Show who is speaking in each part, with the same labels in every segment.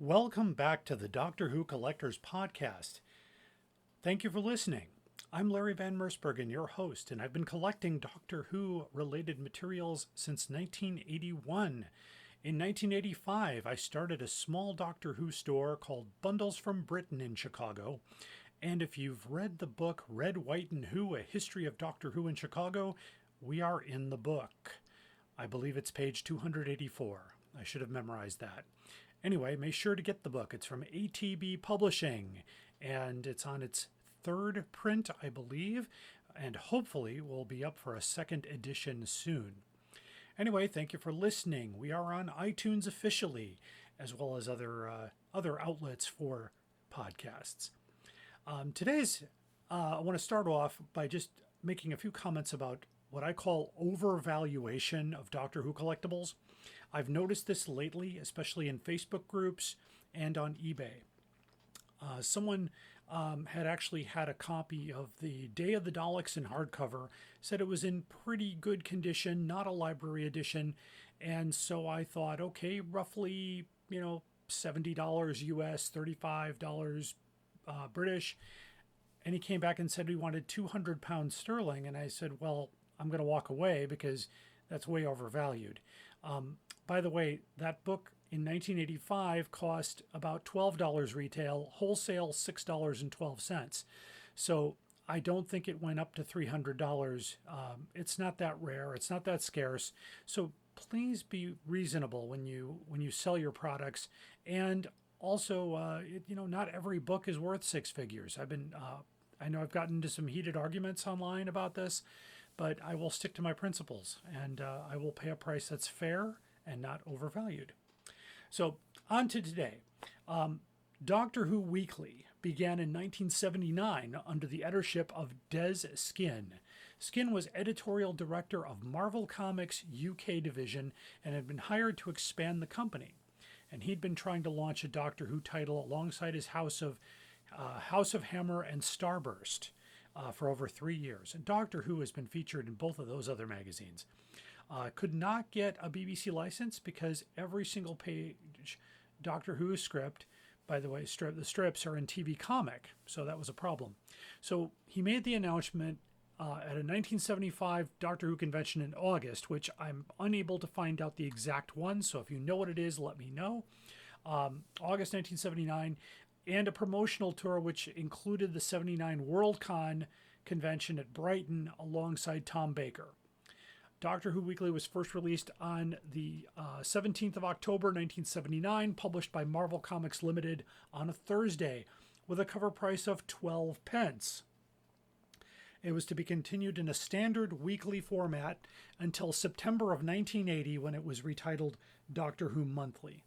Speaker 1: Welcome back to the Doctor Who Collectors Podcast. Thank you for listening. I'm Larry Van Mersbergen, your host, and I've been collecting Doctor Who related materials since 1981. In 1985, I started a small Doctor Who store called Bundles from Britain in Chicago. And if you've read the book Red, White, and Who, A History of Doctor Who in Chicago, we are in the book. I believe it's page 284. I should have memorized that. Anyway, make sure to get the book. It's from ATB Publishing, and it's on its third print, I believe, and hopefully will be up for a second edition soon. Anyway, thank you for listening. We are on iTunes officially, as well as other outlets for podcasts. I want to start off by just making a few comments about what I call overvaluation of Doctor Who collectibles. I've noticed this lately, especially in Facebook groups and on eBay. Someone had actually had a copy of the Day of the Daleks in hardcover, said it was in pretty good condition, not a library edition, and so I thought, okay, roughly, $70 US, $35 British, and he came back and said he wanted 200 pounds sterling, and I said, well, I'm going to walk away because that's way overvalued. By the way, that book in 1985 cost about $12 retail, wholesale $6.12. So I don't think it went up to $300. It's not that rare. It's not that scarce. So please be reasonable when you sell your products. And also, not every book is worth six figures. I know I've gotten into some heated arguments online about this, but I will stick to my principles, and I will pay a price that's fair and not overvalued. So on to today. Doctor Who Weekly began in 1979 under the editorship of Des Skin. Skin was editorial director of Marvel Comics UK division and had been hired to expand the company. And he'd been trying to launch a Doctor Who title alongside his House of Hammer and Starburst for over 3 years. And Doctor Who has been featured in both of those other magazines. Could not get a BBC license because every single page Doctor Who script, by the way, the strips are in TV comic, so that was a problem. So he made the announcement at a 1975 Doctor Who convention in August, which I'm unable to find out the exact one, so if you know what it is, let me know. August 1979, and a promotional tour which included the 79 Worldcon convention at Brighton alongside Tom Baker. Doctor Who Weekly was first released on the 17th of October 1979, published by Marvel Comics Limited on a Thursday, with a cover price of 12 pence. It was to be continued in a standard weekly format until September of 1980, when it was retitled Doctor Who Monthly,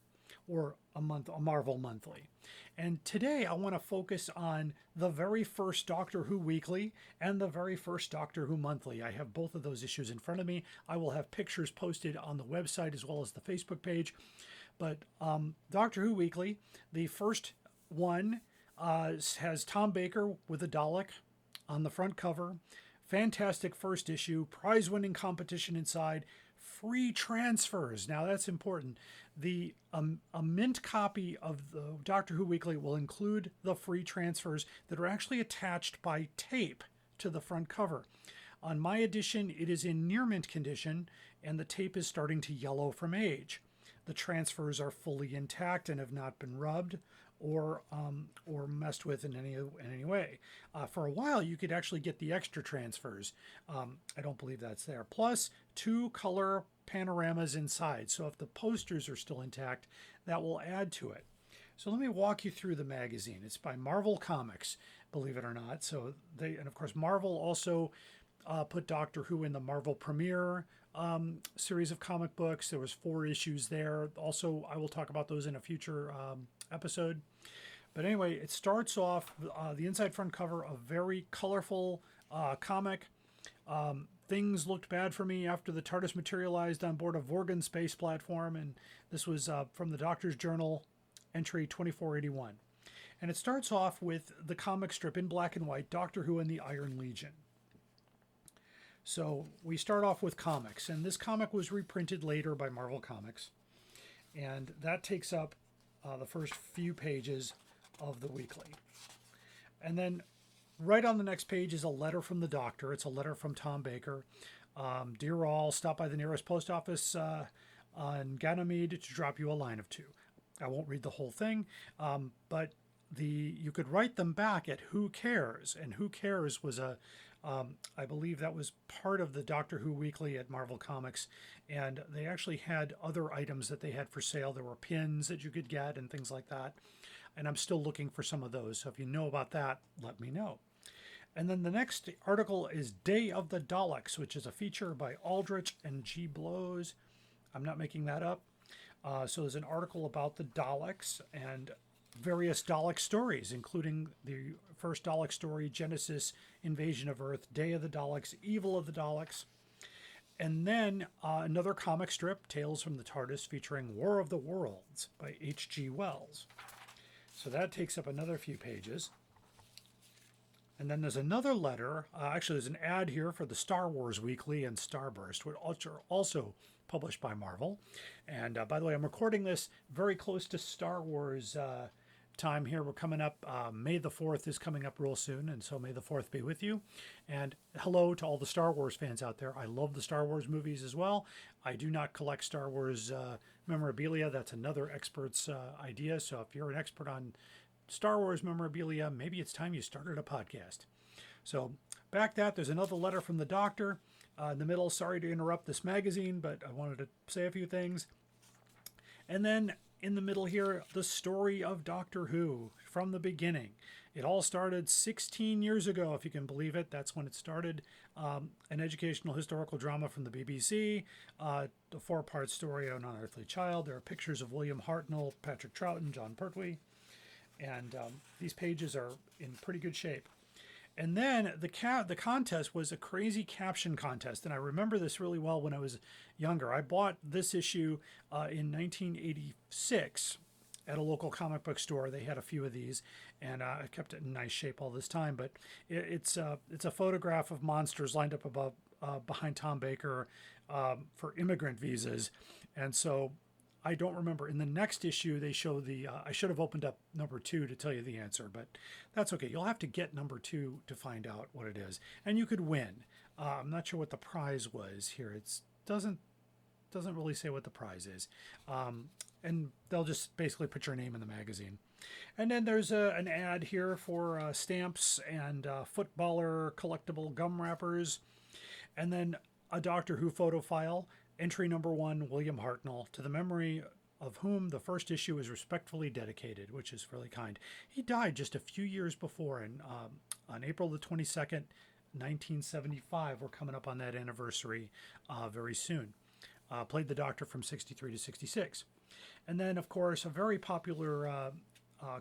Speaker 1: or a Marvel Monthly. And today I want to focus on the very first Doctor Who Weekly and the very first Doctor Who Monthly. I have both of those issues in front of me. I will have pictures posted on the website as well as the Facebook page. But Doctor Who Weekly, the first one has Tom Baker with a Dalek on the front cover. Fantastic first issue, prize-winning competition inside, free transfers. Now that's important. A mint copy of the Doctor Who Weekly will include the free transfers that are actually attached by tape to the front cover. On my edition, it is in near mint condition, and the tape is starting to yellow from age. The transfers are fully intact and have not been rubbed or messed with in any way. For a while, you could actually get the extra transfers. I don't believe that's there. Plus, 2 color panoramas inside. So if the posters are still intact, that will add to it. So let me walk you through the magazine. It's by Marvel Comics, believe it or not. And of course, Marvel also put Doctor Who in the Marvel Premiere series of comic books. There was 4 issues there. Also, I will talk about those in a future episode. But anyway, it starts off the inside front cover, a very colorful comic. Things looked bad for me after the TARDIS materialized on board a Vorgan space platform, and this was from the Doctor's Journal, entry 2481. And it starts off with the comic strip in black and white, Doctor Who and the Iron Legion. So we start off with comics, and this comic was reprinted later by Marvel Comics, and that takes up the first few pages of the weekly. And then right on the next page is a letter from the doctor. It's a letter from Tom Baker. Dear all, stop by the nearest post office on Ganymede to drop you a line of two. I won't read the whole thing, but you could write them back at Who Cares, and Who Cares was I believe that was part of the Doctor Who Weekly at Marvel Comics, and they actually had other items that they had for sale. There were pins that you could get and things like that, and I'm still looking for some of those. So if you know about that, let me know. And then the next article is Day of the Daleks, which is a feature by Aldrich and G. Blows. I'm not making that up. So there's an article about the Daleks and various Dalek stories, including the first Dalek story, Genesis, Invasion of Earth, Day of the Daleks, Evil of the Daleks. And then another comic strip, Tales from the TARDIS, featuring War of the Worlds by H.G. Wells. So that takes up another few pages. And then there's another letter. Actually, there's an ad here for the Star Wars Weekly and Starburst, which are also published by Marvel. And by the way, I'm recording this very close to Star Wars time here. We're coming up. May the 4th is coming up real soon. And so may the 4th be with you. And hello to all the Star Wars fans out there. I love the Star Wars movies as well. I do not collect Star Wars memorabilia. That's another expert's idea. So if you're an expert on Star Wars memorabilia, maybe it's time you started a podcast. So back that, there's another letter from the doctor. In the middle, sorry to interrupt this magazine, but I wanted to say a few things. And then in the middle here, the story of Doctor Who from the beginning. It all started 16 years ago, if you can believe it. That's when it started. An educational historical drama from the BBC, the 4-part story on Unearthly Child. There are pictures of William Hartnell, Patrick Troughton, John Pertwee. And these pages are in pretty good shape. And then the contest was a crazy caption contest. And I remember this really well when I was younger. I bought this issue in 1986 at a local comic book store. They had a few of these, and I kept it in nice shape all this time. But it's a photograph of monsters lined up above behind Tom Baker for immigrant visas. And so I don't remember. In the next issue, they show I should have opened up number 2 to tell you the answer, but that's okay. You'll have to get number 2 to find out what it is. And you could win. I'm not sure what the prize was here. It doesn't really say what the prize is. And they'll just basically put your name in the magazine. And then there's an ad here for stamps and footballer collectible gum wrappers. And then a Doctor Who photo file. Entry number 1, William Hartnell, to the memory of whom the first issue is respectfully dedicated, which is really kind. He died just a few years before, and on April the 22nd, 1975. We're coming up on that anniversary very soon. Played the Doctor from 63 to 66. And then, of course, a very popular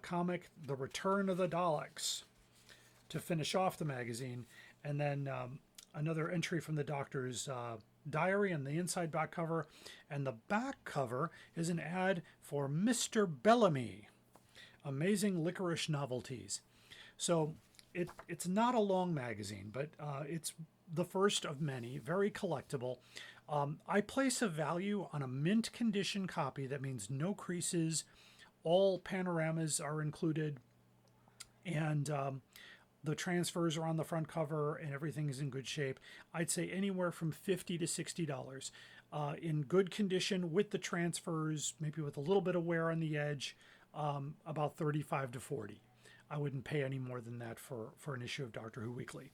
Speaker 1: comic, The Return of the Daleks, to finish off the magazine. And then another entry from the Doctor's diary and the inside back cover. And the back cover is an ad for Mr. Bellamy, Amazing Licorice Novelties. So it's not a long magazine, but it's the first of many, very collectible. I place a value on a mint condition copy. That means no creases, all panoramas are included, and the transfers are on the front cover and everything is in good shape. I'd say anywhere from $50 to $60. In good condition with the transfers, maybe with a little bit of wear on the edge, about $35 to $40. I wouldn't pay any more than that for an issue of Doctor Who Weekly.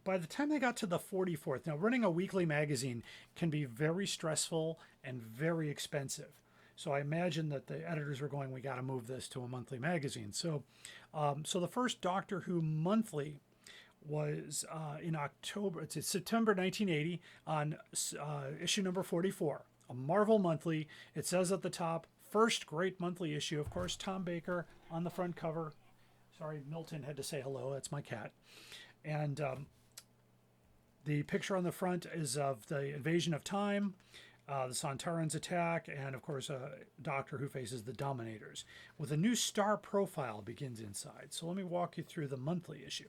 Speaker 1: By the time they got to the 44th, now running a weekly magazine can be very stressful and very expensive. So I imagine that the editors were going, we got to move this to a monthly magazine. So the first Doctor Who monthly was in October, it's September 1980 on issue number 44, a Marvel monthly. It says at the top, first great monthly issue. Of course, Tom Baker on the front cover. Sorry, Milton had to say hello. That's my cat. And the picture on the front is of the invasion of time, the Sontarans attack, and of course, Doctor Who faces the Dominators, with a new star profile begins inside. So let me walk you through the monthly issue.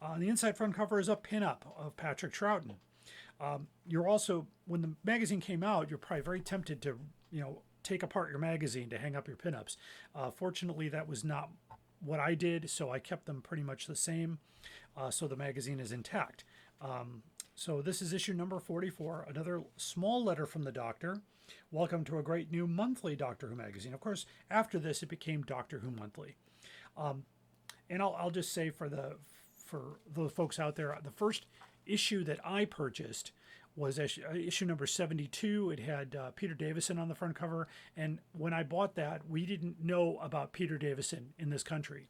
Speaker 1: On the inside front cover is a pinup of Patrick Troughton. You're also, when the magazine came out, you're probably very tempted to, take apart your magazine to hang up your pinups. Fortunately, that was not what I did, so I kept them pretty much the same. So the magazine is intact. So this is issue number 44, another small letter from the Doctor. Welcome to a great new monthly Doctor Who magazine. Of course, after this, it became Doctor Who Monthly. And I'll just say for the folks out there, the first issue that I purchased was issue number 72. It had Peter Davison on the front cover. And when I bought that, we didn't know about Peter Davison in this country.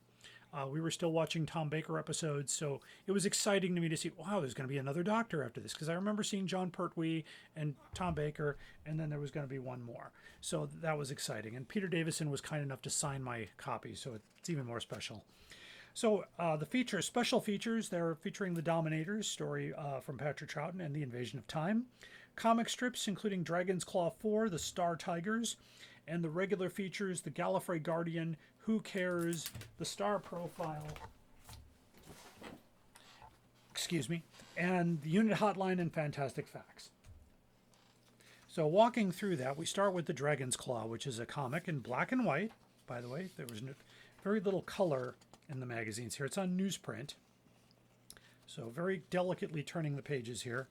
Speaker 1: We were still watching Tom Baker episodes, so it was exciting to me to see, wow, there's going to be another Doctor after this, because I remember seeing John Pertwee and Tom Baker, and then there was going to be one more. So that was exciting. And Peter Davison was kind enough to sign my copy, so it's even more special. So the special features, they're featuring The Dominators, story from Patrick Troughton and the Invasion of Time. Comic strips, including Dragon's Claw 4, The Star Tigers, and the regular features, The Gallifrey Guardian, Who Cares, The Star Profile, and the Unit Hotline and Fantastic Facts. So walking through that, we start with The Dragon's Claw, which is a comic in black and white. By the way, there was very little color in the magazines here. It's on newsprint. So very delicately turning the pages here.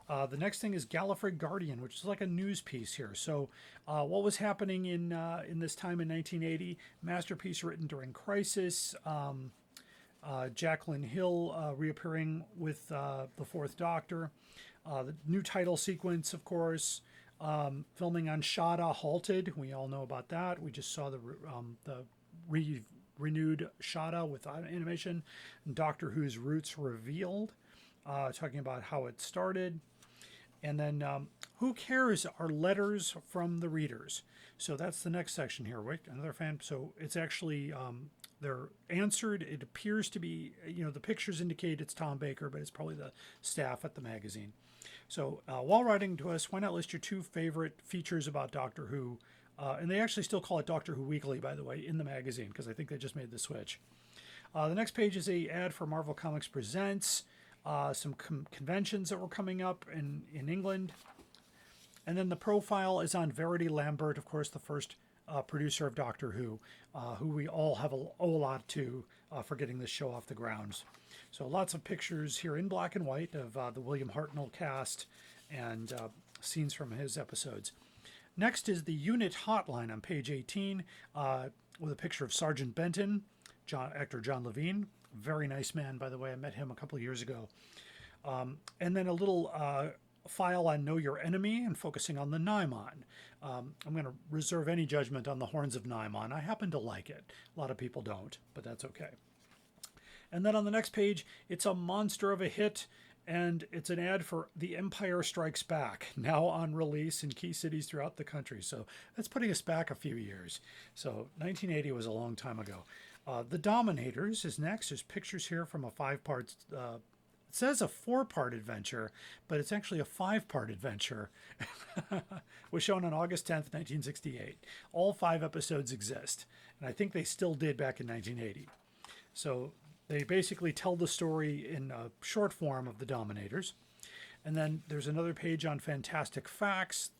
Speaker 1: The next thing is Gallifrey Guardian, which is like a news piece here. So what was happening in this time in 1980? Masterpiece written during Crisis. Jacqueline Hill reappearing with the Fourth Doctor. The new title sequence, of course. Filming on Shada halted. We all know about that. We just saw the renewed Shada with animation. Doctor Who's roots revealed. Talking about how it started. And then Who Cares are letters from the readers. So that's the next section here. Wait, another fan. So it's actually, they're answered. It appears to be, the pictures indicate it's Tom Baker, but it's probably the staff at the magazine. So while writing to us, why not list your 2 favorite features about Doctor Who? And they actually still call it Doctor Who Weekly, by the way, in the magazine, because I think they just made the switch. The next page is a ad for Marvel Comics Presents. Some conventions that were coming up in England. And then the profile is on Verity Lambert, of course, the first producer of Doctor Who we all have owe a lot to for getting this show off the grounds. So lots of pictures here in black and white of the William Hartnell cast and scenes from his episodes. Next is the Unit Hotline on page 18 with a picture of Sergeant Benton, actor John Levine. Very nice man, by the way. I met him a couple of years ago. And then a little file on Know Your Enemy and focusing on the Naimon. I'm going to reserve any judgment on the Horns of Naimon. I happen to like it. A lot of people don't, but that's okay. And then on the next page, it's a monster of a hit, and it's an ad for The Empire Strikes Back, now on release in key cities throughout the country. So that's putting us back a few years. So 1980 was a long time ago. The Dominators is next. There's pictures here from a 5-part, it says a 4-part adventure, but it's actually a 5-part adventure. Was shown on August 10th, 1968. All 5 episodes exist, and I think they still did back in 1980. So they basically tell the story in a short form of the Dominators. And then there's another page on Fantastic Facts.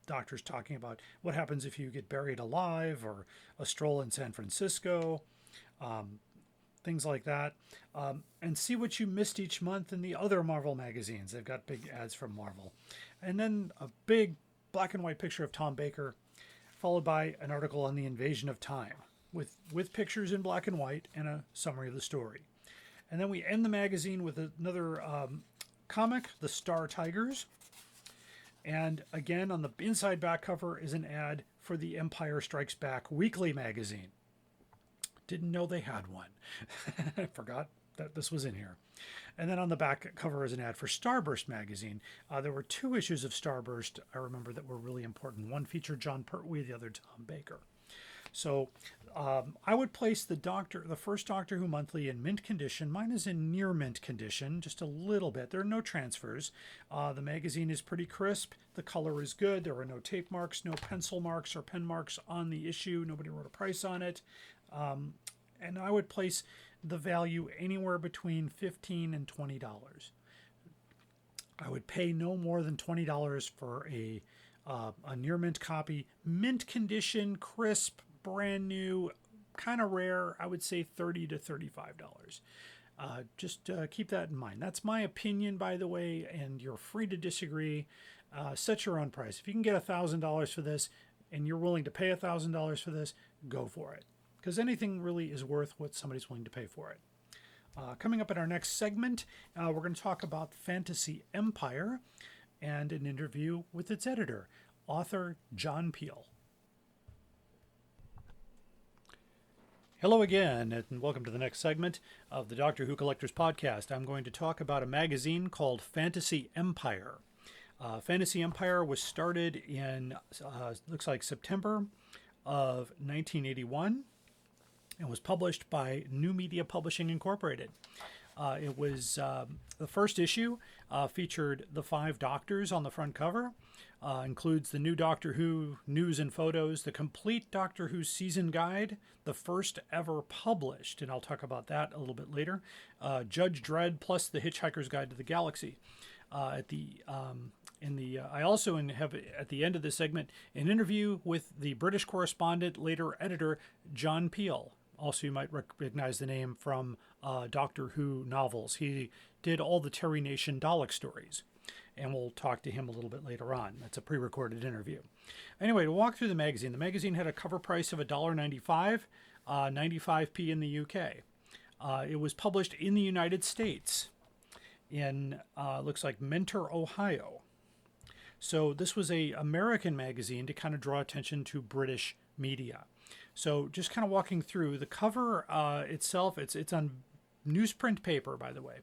Speaker 1: Doctors talking about what happens if you get buried alive, or a stroll in San Francisco. Things like that. And see what you missed each month in the other Marvel magazines. They've got big ads from Marvel. And then a big black and white picture of Tom Baker, followed by an article on the Invasion of Time with pictures in black and white and a summary of the story. And then we end the magazine with another comic, The Star Tigers. And again, on the inside back cover is an ad for the Empire Strikes Back weekly magazine. Didn't know they had one. I forgot that this was in here. And then on the back cover is an ad for Starburst magazine. There were 2 issues of Starburst, I remember, that were really important. One featured John Pertwee, the other Tom Baker. So I would place the first Doctor Who monthly in mint condition. Mine is in near mint condition, just a little bit. There are no transfers. The magazine is pretty crisp. The color is good. There were no tape marks, no pencil marks or pen marks on the issue. Nobody wrote a price on it. And I would place the value anywhere between $15 and $20. I would pay no more than $20 for a a near mint copy, mint condition, crisp, brand new, kind of rare. I would say $30 to $35. Just keep that in mind. That's my opinion, by the way, and you're free to disagree. Set your own price. If you can get $1,000 for this and you're willing to pay $1,000 for this, go for it. Because anything really is worth what somebody's willing to pay for it. Coming up in our next segment, we're going to talk about Fantasy Empire and an interview with its editor, author John Peel. Hello again, and welcome to the next segment of the Doctor Who Collectors Podcast. I'm going to talk about a magazine called Fantasy Empire. Fantasy Empire was started in, looks like September of 1981 and was published by New Media Publishing Incorporated. It was the first issue featured the 5 Doctors on the front cover, includes the new Doctor Who news and photos, the complete Doctor Who season guide, the first ever published, and I'll talk about that a little bit later, Judge Dredd plus the Hitchhiker's Guide to the Galaxy. I also have at the end of this segment an interview with the British correspondent, later editor, John Peel. Also, you might recognize the name from Doctor Who novels. He did all the Terry Nation Dalek stories, and we'll talk to him a little bit later on. That's a pre-recorded interview. Anyway, to walk through the magazine had a cover price of $1.95, 95p in the UK. It was published in the United States in, looks like Mentor, Ohio. So this was a American magazine to kind of draw attention to British media. So just kind of walking through the cover itself, it's on newsprint paper, by the way,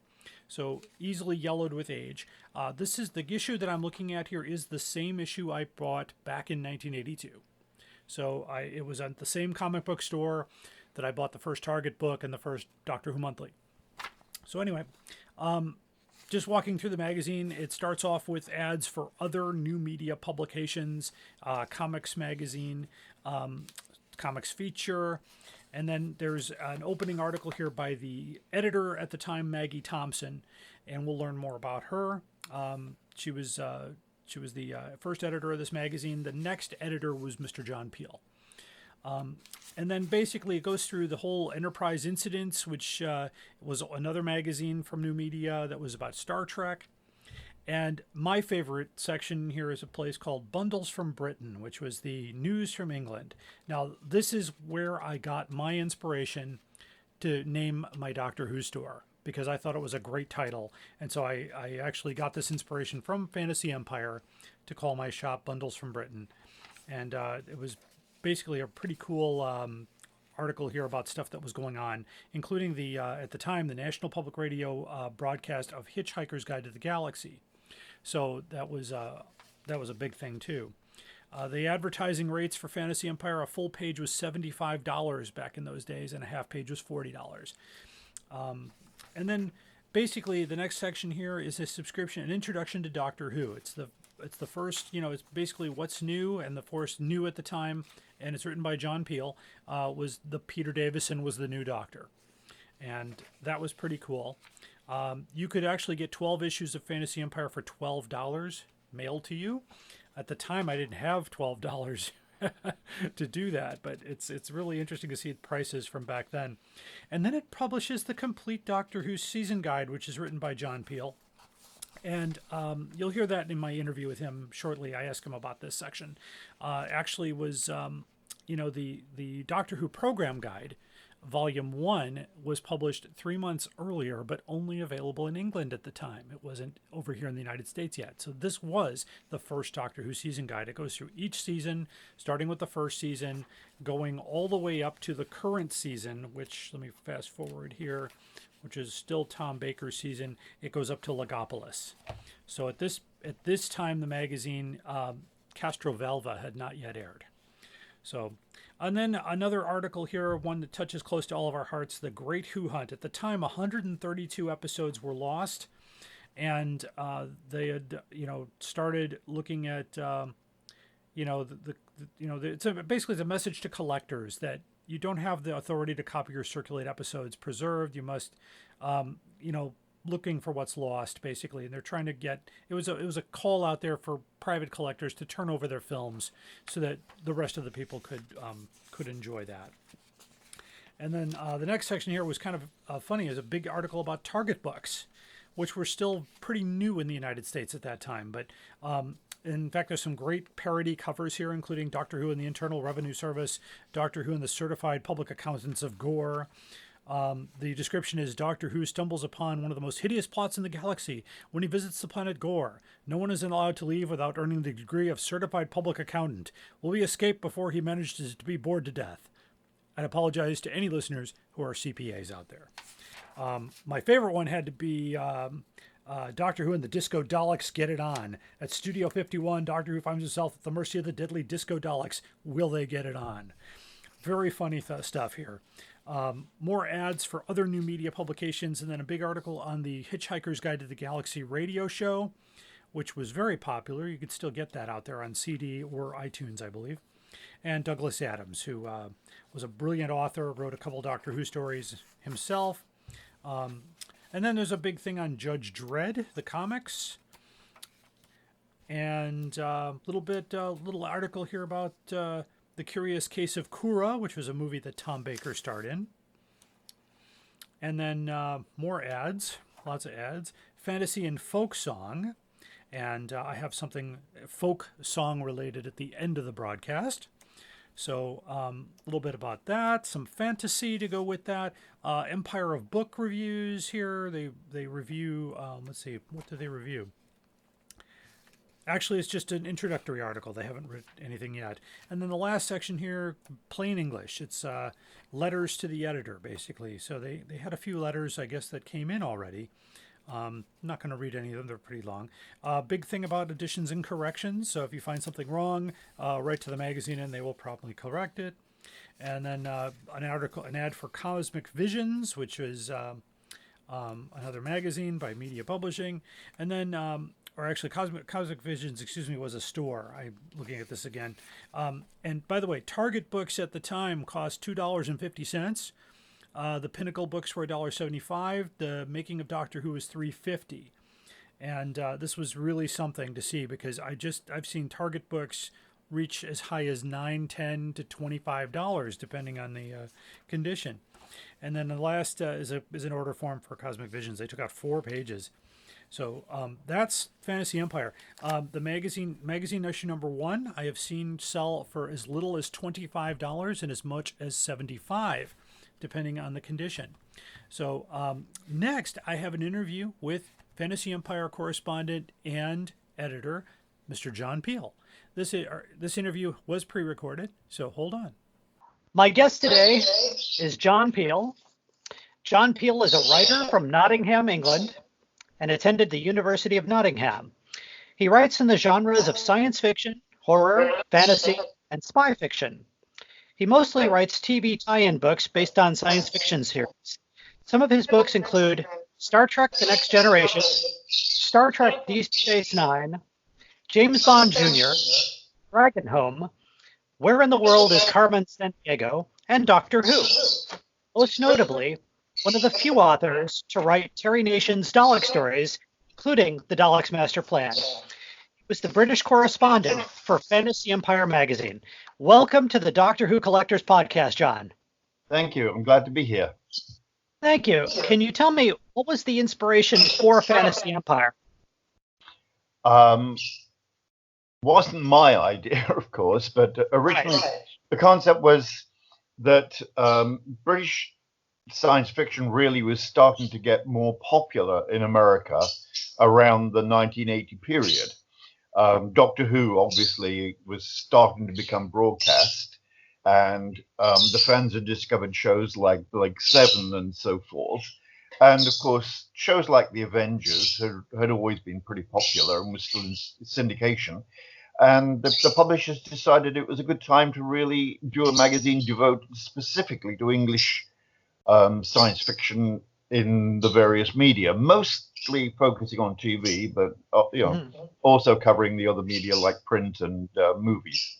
Speaker 1: so easily yellowed with age. This is the issue that I'm looking at here is the same issue I bought back in 1982. So it was at the same comic book store that I bought the first Target book and the first Doctor Who Monthly. So anyway, just walking through the magazine, it starts off with ads for other new media publications, Comics Magazine, Comics Feature, and then there's an opening article here by the editor at the time, Maggie Thompson, and we'll learn more about her. She was the first editor of this magazine. The next editor was Mr. John Peel. And then basically it goes through the whole Enterprise Incidents, which was another magazine from New Media that was about Star Trek. And my favorite section here is a place called Bundles from Britain, which was the news from England. Now, this is where I got my inspiration to name my Doctor Who store, because I thought it was a great title. And so I actually got this inspiration from Fantasy Empire to call my shop Bundles from Britain. And it was basically a pretty cool article here about stuff that was going on, including the at the time, the National Public Radio broadcast of Hitchhiker's Guide to the Galaxy. So that was a big thing too. The advertising rates for Fantasy Empire, a full page was $75 back in those days, and a half page was $40. And then basically the next section here is a subscription, an introduction to Doctor Who. It's the first, it's basically what's new, and the first new at the time, and it's written by John Peel, was the Peter Davison was the new Doctor. And that was pretty cool. You could actually get 12 issues of Fantasy Empire for $12 mailed to you. At the time, I didn't have $12 to do that, but it's really interesting to see the prices from back then. And then it publishes the complete Doctor Who season guide, which is written by John Peel. And you'll hear that in my interview with him shortly. I asked him about this section. Actually was, the Doctor Who program guide, Volume 1, was published 3 months earlier, but only available in England at the time. It wasn't over here in the United States yet. So this was the first Doctor Who season guide. It goes through each season, starting with the first season, going all the way up to the current season, which, let me fast forward here, which is still Tom Baker's season. It goes up to Legopolis. So at this time, the magazine Castrovalva had not yet aired. So, and then another article here, one that touches close to all of our hearts, The Great Who Hunt. At the time, 132 episodes were lost, and they had, started looking at, basically it's a message to collectors that you don't have the authority to copy or circulate episodes preserved. You must, looking for what's lost, basically, and they're trying to get. It was a call out there for private collectors to turn over their films so that the rest of the people could enjoy that. And then the next section here was kind of funny. Is a big article about Target books, which were still pretty new in the United States at that time. But in fact, there's some great parody covers here, including Doctor Who and the Internal Revenue Service, Doctor Who and the Certified Public Accountants of Gore. The description is Doctor Who stumbles upon one of the most hideous plots in the galaxy when he visits the planet Gore. No one is allowed to leave without earning the degree of Certified Public Accountant. Will he escape before he manages to be bored to death? I'd apologize to any listeners who are CPAs out there. My favorite one had to be Doctor Who and the Disco Daleks Get It On. At Studio 51, Doctor Who finds himself at the mercy of the deadly Disco Daleks. Will they get it on? Very funny stuff here. More ads for other new media publications, and then a big article on the Hitchhiker's Guide to the Galaxy radio show, which was very popular. You could still get that out there on CD or iTunes, I believe. And Douglas Adams, who was a brilliant author, wrote a couple Doctor Who stories himself. And then there's a big thing on Judge Dredd, the comics. And a little article here about The Curious Case of Kura, which was a movie that Tom Baker starred in. And then more ads, lots of ads. Fantasy and folk song. And I have something folk song related at the end of the broadcast. So a little bit about that, some fantasy to go with that. Empire of Book reviews here. They review, let's see, what do they review? Actually, it's just an introductory article. They haven't written anything yet. And then the last section here, plain English. It's letters to the editor, basically. So they had a few letters, I guess, that came in already. I'm not going to read any of them. They're pretty long. Big thing about additions and corrections. So if you find something wrong, write to the magazine and they will promptly correct it. And then an ad for Cosmic Visions, which is another magazine by Media Publishing. And then, or actually Cosmic Visions, was a store. I'm looking at this again. And by the way, Target books at the time cost $2.50. The Pinnacle books were $1.75. The Making of Doctor Who was $3.50. And this was really something to see because I've seen Target books reach as high as $9, $10 to $25, depending on the condition. And then the last is an order form for Cosmic Visions. They took out 4 pages. So that's Fantasy Empire. The magazine issue number 1, I have seen sell for as little as $25 and as much as $75, depending on the condition. So next, I have an interview with Fantasy Empire correspondent and editor, Mr. John Peel. This interview was pre-recorded, so hold on.
Speaker 2: My guest today is John Peel. John Peel is a writer from Nottingham, England, and attended the University of Nottingham. He writes in the genres of science fiction, horror, fantasy, and spy fiction. He mostly writes TV tie-in books based on science fiction series. Some of his books include Star Trek The Next Generation, Star Trek Deep Space Nine, James Bond Jr., Dragon Home, Where in the World is Carmen Sandiego, and Doctor Who. Most notably, one of the few authors to write Terry Nation's Dalek stories, including the Daleks' Master Plan. He was the British correspondent for Fantasy Empire magazine. Welcome to the Doctor Who Collectors Podcast, John.
Speaker 3: Thank you. I'm glad to be here.
Speaker 2: Thank you. Can you tell me, what was the inspiration for Fantasy Empire?
Speaker 3: Wasn't my idea, of course, but originally the concept was that British science fiction really was starting to get more popular in America around the 1980 period. Doctor Who obviously was starting to become broadcast, and the fans had discovered shows like Seven and so forth. And of course, shows like The Avengers had always been pretty popular and was still in syndication. And the publishers decided it was a good time to really do a magazine devoted specifically to English science fiction in the various media, mostly focusing on TV, but also covering the other media like print and movies.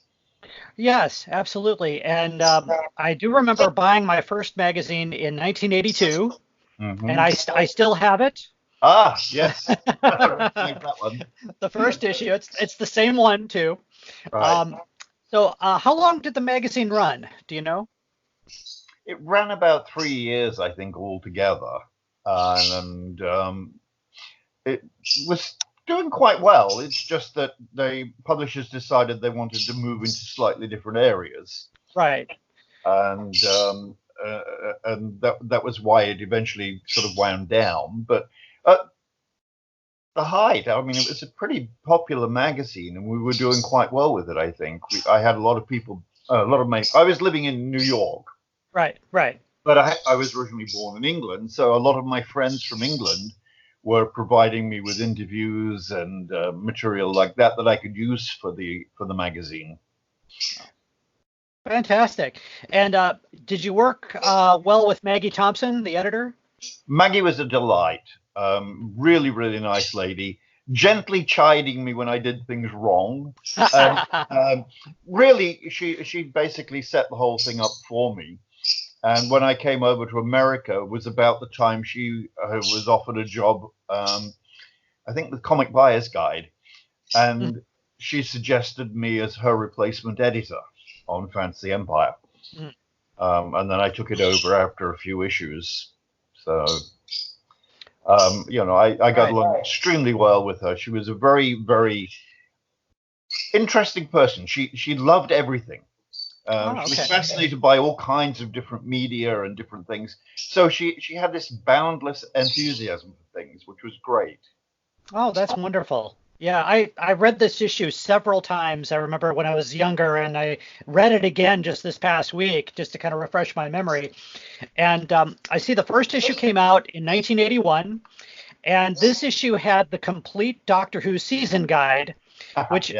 Speaker 2: Yes, absolutely. And I do remember buying my first magazine in 1982, and I still have it.
Speaker 3: Ah, yes. I like that one.
Speaker 2: The first issue. It's the same one too.
Speaker 3: Right.
Speaker 2: So how long did the magazine run? Do you know?
Speaker 3: It ran about 3 years, I think, altogether, and it was doing quite well. It's just that the publishers decided they wanted to move into slightly different areas,
Speaker 2: Right.
Speaker 3: and that was why it eventually sort of wound down. But at the height, I mean, it was a pretty popular magazine, and we were doing quite well with it. I think I had a lot of people, a lot of my. I was living in New York.
Speaker 2: Right. Right.
Speaker 3: But I was originally born in England, so a lot of my friends from England were providing me with interviews and material like that I could use for the magazine.
Speaker 2: Fantastic. And did you work well with Maggie Thompson, the editor?
Speaker 3: Maggie was a delight. Really, really nice lady. Gently chiding me when I did things wrong. Really, she basically set the whole thing up for me. And when I came over to America, it was about the time she was offered a job, I think the Comic Buyer's Guide. And she suggested me as her replacement editor on Fantasy Empire. And then I took it over after a few issues. So, I got along extremely well with her. She was a very, very interesting person. She loved everything. She was fascinated by all kinds of different media and different things. So she had this boundless enthusiasm for things, which was great.
Speaker 2: Oh, that's wonderful. Yeah, I read this issue several times. I remember when I was younger, and I read it again just this past week just to kind of refresh my memory. And I see the first issue came out in 1981, and this issue had the complete Doctor Who season guide. Which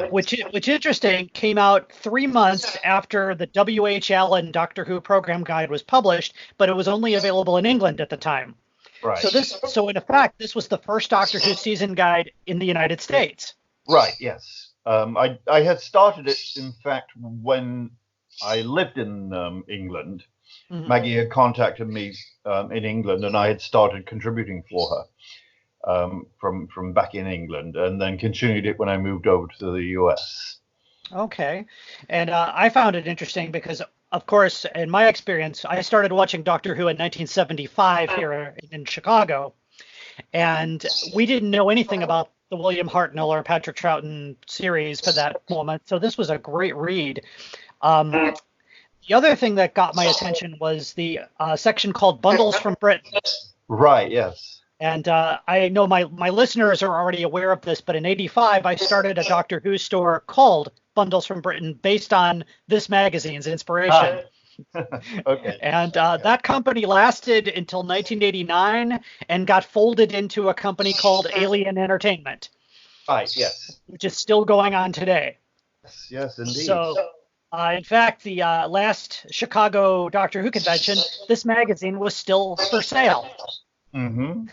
Speaker 2: interesting, came out 3 months after the WHL and Doctor Who program guide was published, but it was only available in England at the time.
Speaker 3: Right.
Speaker 2: So in effect, this was the first Doctor Who season guide in the United States.
Speaker 3: Right. Yes. I had started it, in fact, when I lived in England. Mm-hmm. Maggie had contacted me in England, and I had started contributing for her. From back in England, and then continued it when I moved over to the US.
Speaker 2: Okay. And I found it interesting because, of course, in my experience, I started watching Doctor Who in 1975 here in Chicago, and we didn't know anything about the William Hartnell or Patrick Troughton series for that moment, so this was a great read. The other thing that got my attention was the section called Bundles from Britain.
Speaker 3: Right, yes.
Speaker 2: And I know my listeners are already aware of this, but in '85, I started a Doctor Who store called Bundles from Britain based on this magazine's inspiration.
Speaker 3: Okay.
Speaker 2: And that company lasted until 1989 and got folded into a company called Alien Entertainment.
Speaker 3: Right, yes.
Speaker 2: Which is still going on today.
Speaker 3: Yes, indeed.
Speaker 2: So, in fact, the last Chicago Doctor Who convention, this magazine was still for sale.
Speaker 3: Mm-hmm.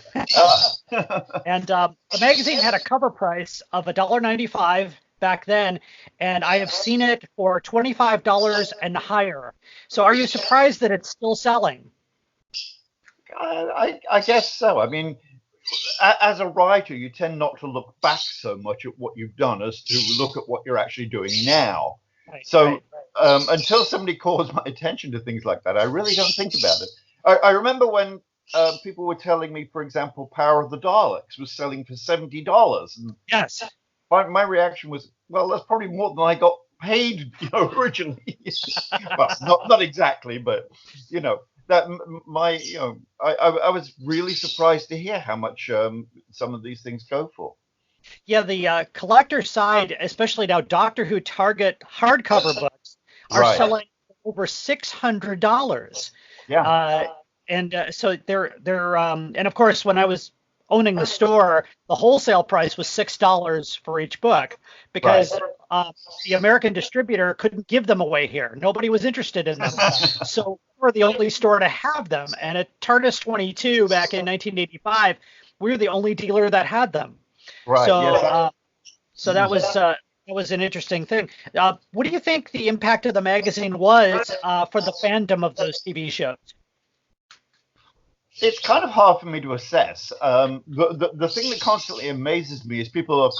Speaker 2: And the magazine had a cover price of $1.95 back then, and I have seen it for $25 and higher. So are you surprised that it's still selling?
Speaker 3: I guess so. I mean, as a writer, you tend not to look back so much at what you've done as to look at what you're actually doing now. Right. Until somebody calls my attention to things like that, I really don't think about it. I remember when people were telling me, for example, Power of the Daleks was selling for $70. And
Speaker 2: yes.
Speaker 3: My reaction was, well, that's probably more than I got paid, originally. Well, not exactly, but that I was really surprised to hear how much some of these things go for.
Speaker 2: Yeah, the collector side, especially now, Doctor Who Target hardcover books are selling for over $600.
Speaker 3: Yeah.
Speaker 2: So they're and of course, when I was owning the store, the wholesale price was $6 for each book because the American distributor couldn't give them away here. Nobody was interested in them. So we were the only store to have them. And at TARDIS 22 back in 1985, we were the only dealer that had them.
Speaker 3: Right.
Speaker 2: So, so that was an interesting thing. What do you think the impact of the magazine was for the fandom of those TV shows?
Speaker 3: it's kind of hard for me to assess. The thing that constantly amazes me is people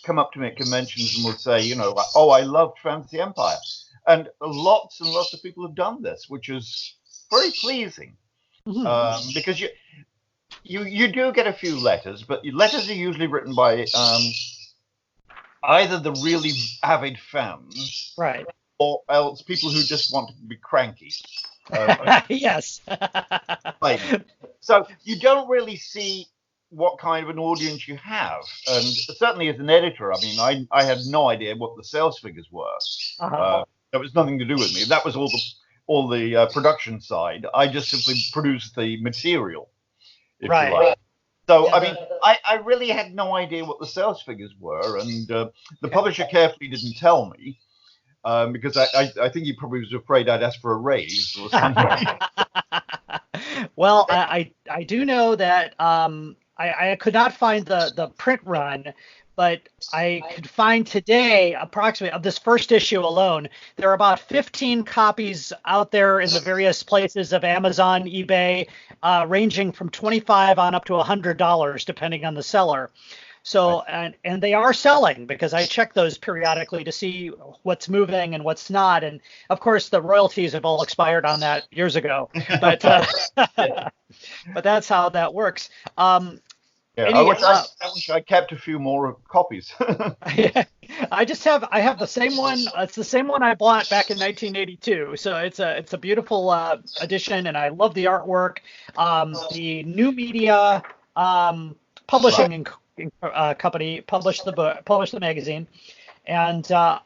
Speaker 3: come up to me at conventions and will say, like, oh, I loved Fantasy Empire. And lots of people have done this, which is very pleasing. Because you do get a few letters, but letters are usually written by either the really avid fans,
Speaker 2: right,
Speaker 3: or else people who just want to be cranky.
Speaker 2: yes.
Speaker 3: So you don't really see what kind of an audience you have, and certainly as an editor, I mean, I had no idea what the sales figures were. That was nothing to do with me. That was all the production side. I just simply produced the material, if you like. So, I mean, I really had no idea what the sales figures were, and the publisher carefully didn't tell me, because I think he probably was afraid I'd ask for a raise or something.
Speaker 2: Well, I do know that I could not find the print run, but I could find today approximately of this first issue alone. There are about 15 copies out there in the various places of Amazon, eBay, ranging from $25 on up to $100, depending on the seller. So, and they are selling, because I check those periodically to see what's moving and what's not. And of course, the royalties have all expired on that years ago. But but that's how that works.
Speaker 3: I wish I kept a few more copies.
Speaker 2: I have the same one. It's the same one I bought back in 1982. So it's a beautiful edition, and I love the artwork. The New Media Publishing company published the magazine, and I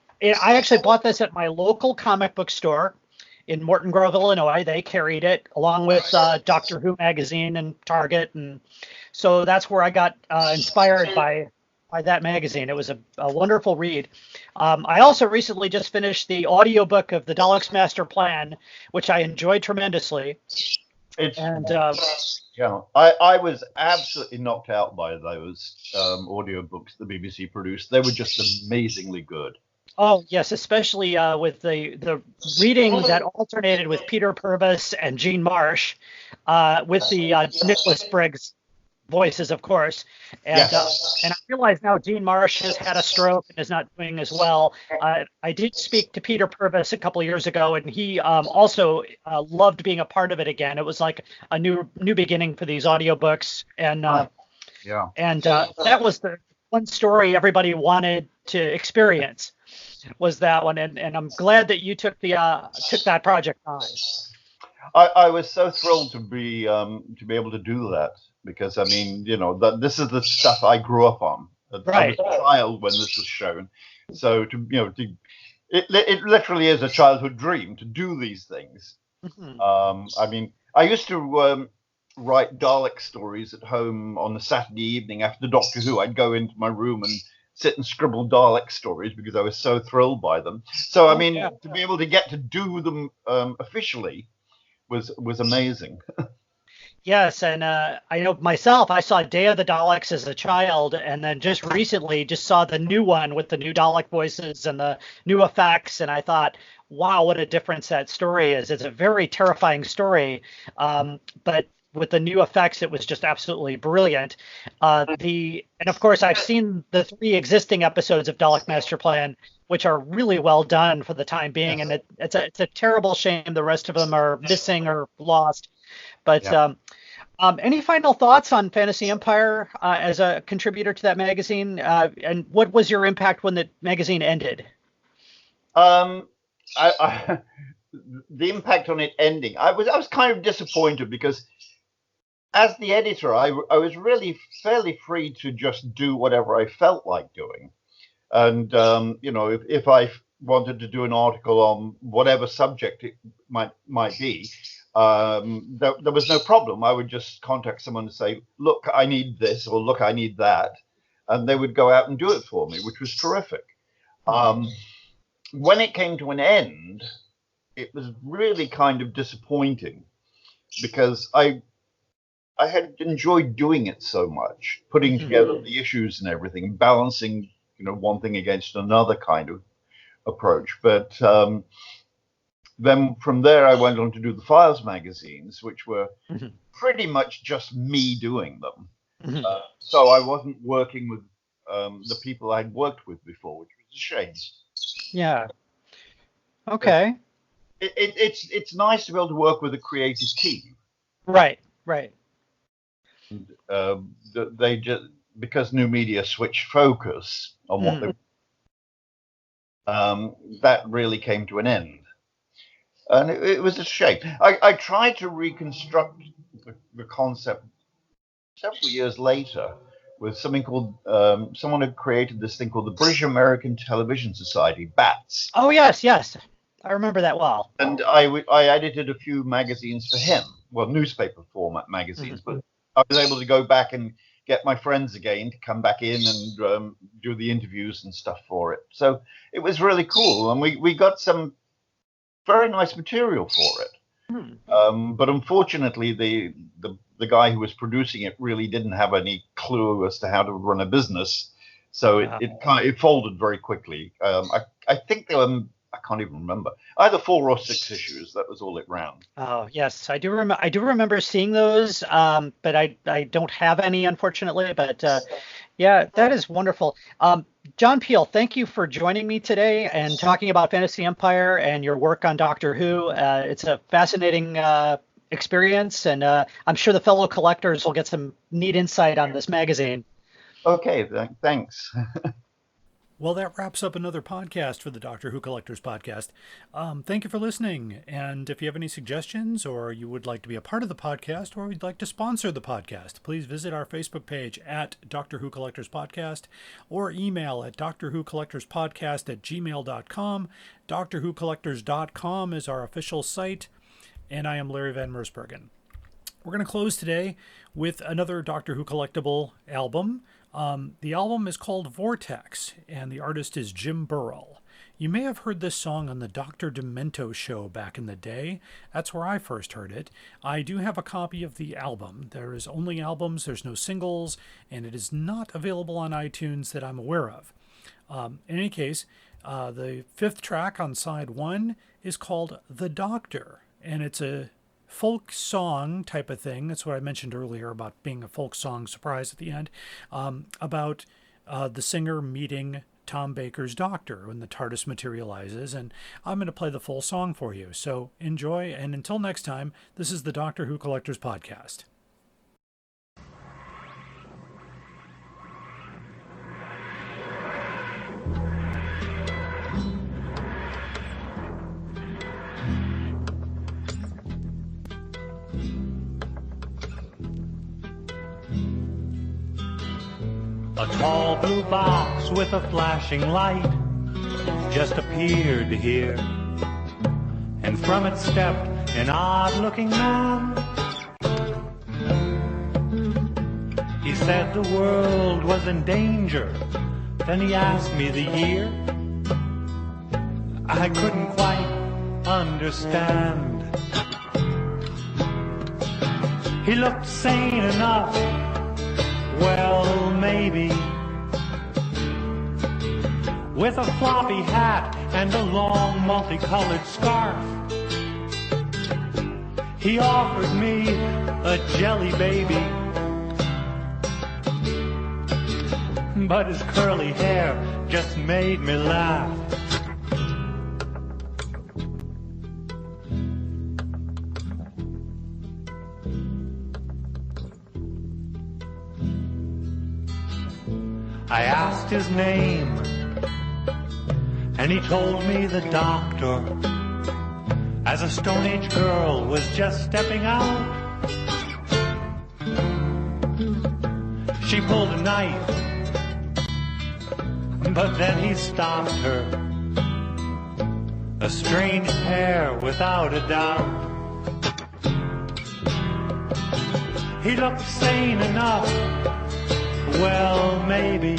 Speaker 2: actually bought this at my local comic book store in Morton Grove, Illinois. They carried it along with Doctor Who magazine and Target, and so that's where I got inspired by that magazine. It was a wonderful read. I also recently just finished the audiobook of the Daleks' Master Plan, which I enjoyed tremendously.
Speaker 3: I was absolutely knocked out by those audiobooks the BBC produced. They were just amazingly good.
Speaker 2: Oh, yes, especially with the reading that alternated with Peter Purves and Jean Marsh, with the Nicholas Briggs voices, of course. And I realize now Jean Marsh has had a stroke and is not doing as well. I did speak to Peter Purves a couple of years ago, and he also loved being a part of it again. It was like a new beginning for these audiobooks. And that was the one story everybody wanted to experience, was that one. And I'm glad that you took that project on.
Speaker 3: I was so thrilled to be able to do that, because I mean, this is the stuff I grew up on. I was a child when this was shown, so it literally is a childhood dream to do these things. I mean, I used to write Dalek stories at home on a Saturday evening after Doctor Who. I'd go into my room and sit and scribble Dalek stories because I was so thrilled by them. So I mean, to be able to get to do them officially was amazing.
Speaker 2: Yes, and I know myself, I saw Day of the Daleks as a child, and then just recently just saw the new one with the new Dalek voices and the new effects, and I thought, wow, what a difference that story is. It's a very terrifying story, but with the new effects, it was just absolutely brilliant. And of course, I've seen the 3 existing episodes of Dalek Master Plan, which are really well done for the time being, and it's a terrible shame the rest of them are missing or lost. But any final thoughts on Fantasy Empire as a contributor to that magazine? And what was your impact when the magazine ended?
Speaker 3: The impact on it ending, I was kind of disappointed, because as the editor, I was really fairly free to just do whatever I felt like doing. And, if I wanted to do an article on whatever subject it might be, there was no problem. I would just contact someone and say, look, I need this, or look, I need that. And they would go out and do it for me, which was terrific. When it came to an end, it was really kind of disappointing, because I had enjoyed doing it so much, putting together the issues and everything, balancing, one thing against another kind of approach. But Then from there, I went on to do the Files magazines, which were
Speaker 2: Mhm.
Speaker 3: pretty much just me doing them.
Speaker 2: Mhm.
Speaker 3: So I wasn't working with the people I'd worked with before, which was a shame.
Speaker 2: Yeah. Okay.
Speaker 3: It's nice to be able to work with a creative team.
Speaker 2: Right. Right.
Speaker 3: They just, because new media switched focus on what they, that really came to an end. And it was a shame. I tried to reconstruct the concept several years later with something called, someone had created this thing called the British American Television Society, BATS.
Speaker 2: Oh, yes, yes. I remember that well.
Speaker 3: And I edited a few magazines for him, well, newspaper format magazines, but I was able to go back and get my friends again to come back in and do the interviews and stuff for it. So it was really cool. And we got some very nice material for it. But unfortunately, the guy who was producing it really didn't have any clue as to how to run a business. So it folded very quickly. I think there were, I can't even remember, either 4 or 6 issues. That was all it ran.
Speaker 2: Oh, yes, I do remember seeing those, but I don't have any, unfortunately. But yeah, that is wonderful. John Peel, thank you for joining me today and talking about Fantasy Empire and your work on Doctor Who. It's a fascinating experience, and I'm sure the fellow collectors will get some neat insight on this magazine.
Speaker 3: Okay, thanks.
Speaker 1: Well, that wraps up another podcast for the Doctor Who Collectors Podcast. Thank you for listening. And if you have any suggestions, or you would like to be a part of the podcast, or you'd like to sponsor the podcast, please visit our Facebook page at Doctor Who Collectors Podcast, or email at drwhocollectorspodcast@gmail.com. DoctorWhoCollectors.com is our official site. And I am Larry Van Mersbergen. We're going to close today with another Doctor Who collectible album. The album is called Vortex, and the artist is Jim Burrill. You may have heard this song on the Dr. Demento show back in the day. That's where I first heard it. I do have a copy of the album. There is only albums, there's no singles, and it is not available on iTunes that I'm aware of. In any case, the 5th track on side 1 is called The Doctor, and it's a folk song type of thing. That's what I mentioned earlier about being a folk song surprise at the end, about the singer meeting Tom Baker's doctor when the TARDIS materializes. And I'm going to play the full song for you. So enjoy. And until next time, this is the Doctor Who Collectors Podcast.
Speaker 4: A tall blue box with a flashing light just appeared here, and from it stepped an odd-looking man. He said the world was in danger, then he asked me the year. I couldn't quite understand. He looked sane enough, well, maybe, with a floppy hat and a long multicolored scarf. He offered me a jelly baby, but his curly hair just made me laugh. I asked his name, and he told me the doctor, as a Stone Age girl was just stepping out. She pulled a knife, but then he stopped her. A strange pair without a doubt. He looked sane enough, well, maybe,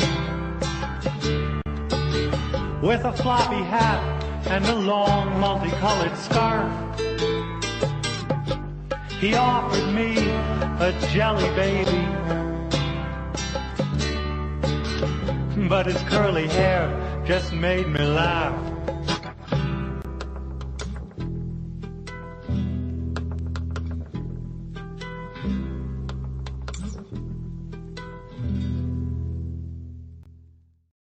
Speaker 4: with a floppy hat and a long multicolored scarf. He offered me a jelly baby, but his curly hair just made me laugh.